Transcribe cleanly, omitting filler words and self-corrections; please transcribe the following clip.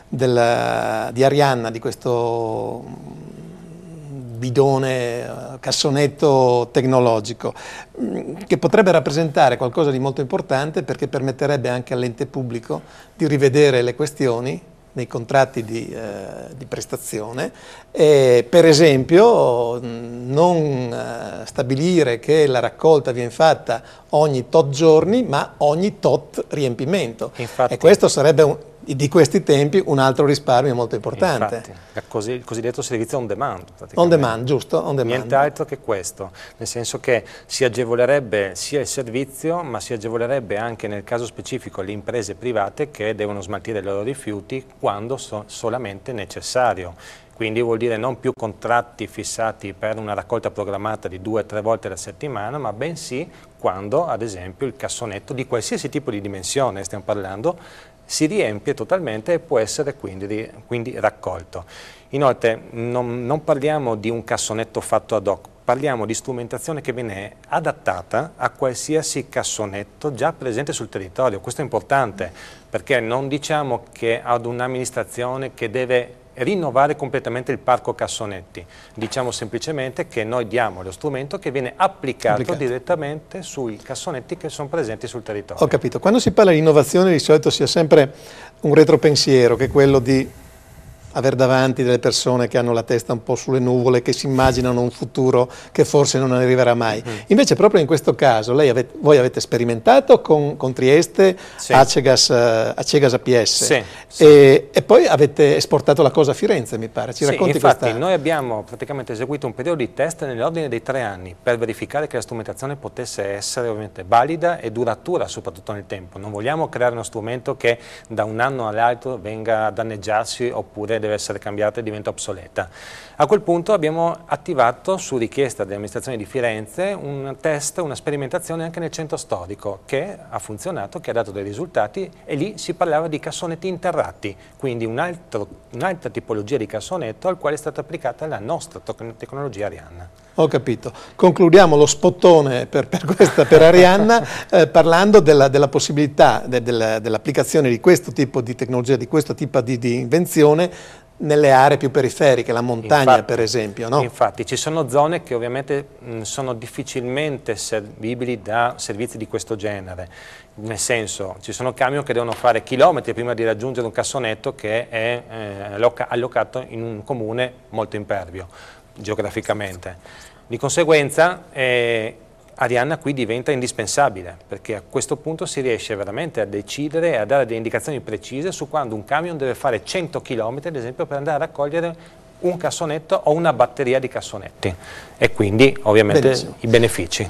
di Arianna, di questo bidone, cassonetto tecnologico, che potrebbe rappresentare qualcosa di molto importante, perché permetterebbe anche all'ente pubblico di rivedere le questioni nei contratti di prestazione, e per esempio non stabilire che la raccolta viene fatta ogni tot giorni, ma ogni tot riempimento. Infatti, e questo sarebbe di questi tempi un altro risparmio molto importante. Infatti, il cosiddetto servizio on demand. On demand, giusto? On demand. Niente altro che questo, nel senso che si agevolerebbe sia il servizio, ma si agevolerebbe anche nel caso specifico le imprese private che devono smaltire i loro rifiuti quando solamente necessario. Quindi vuol dire non più contratti fissati per una raccolta programmata di 2 o 3 volte alla settimana, ma bensì quando, ad esempio, il cassonetto di qualsiasi tipo di dimensione stiamo parlando si riempie totalmente e può essere quindi raccolto. Inoltre non parliamo di un cassonetto fatto ad hoc, parliamo di strumentazione che viene adattata a qualsiasi cassonetto già presente sul territorio. Questo è importante, perché non diciamo che ad un'amministrazione che deve rinnovare completamente il parco cassonetti, diciamo semplicemente che noi diamo lo strumento che viene applicato direttamente sui cassonetti che sono presenti sul territorio. Ho capito. Quando si parla di innovazione di solito si ha sempre un retropensiero, che è quello di aver davanti delle persone che hanno la testa un po' sulle nuvole, che si immaginano un futuro che forse non arriverà mai. Invece proprio in questo caso voi avete sperimentato con Trieste, sì. Acegas APS, sì, e poi avete esportato la cosa a Firenze, mi pare. Ci racconti infatti noi abbiamo praticamente eseguito un periodo di test nell'ordine dei 3 anni per verificare che la strumentazione potesse essere ovviamente valida e duratura soprattutto nel tempo. Non vogliamo creare uno strumento che da un anno all'altro venga a danneggiarsi oppure deve essere cambiata e diventa obsoleta. A quel punto abbiamo attivato, su richiesta dell'amministrazione di Firenze, un test, una sperimentazione anche nel centro storico, che ha funzionato, che ha dato dei risultati, e lì si parlava di cassonetti interratti, quindi un'altra tipologia di cassonetto al quale è stata applicata la nostra tecnologia Arianna. Ho capito. Concludiamo lo spottone per Arianna parlando della possibilità dell'applicazione di questo tipo di tecnologia, di questo tipo di invenzione nelle aree più periferiche, la montagna infatti, per esempio, no? Infatti ci sono zone che ovviamente sono difficilmente servibili da servizi di questo genere, nel senso ci sono camion che devono fare chilometri prima di raggiungere un cassonetto che è allocato in un comune molto impervio geograficamente. Di conseguenza Arianna qui diventa indispensabile, perché a questo punto si riesce veramente a decidere e a dare delle indicazioni precise su quando un camion deve fare 100 km, ad esempio, per andare a raccogliere un cassonetto o una batteria di cassonetti, e quindi ovviamente i benefici.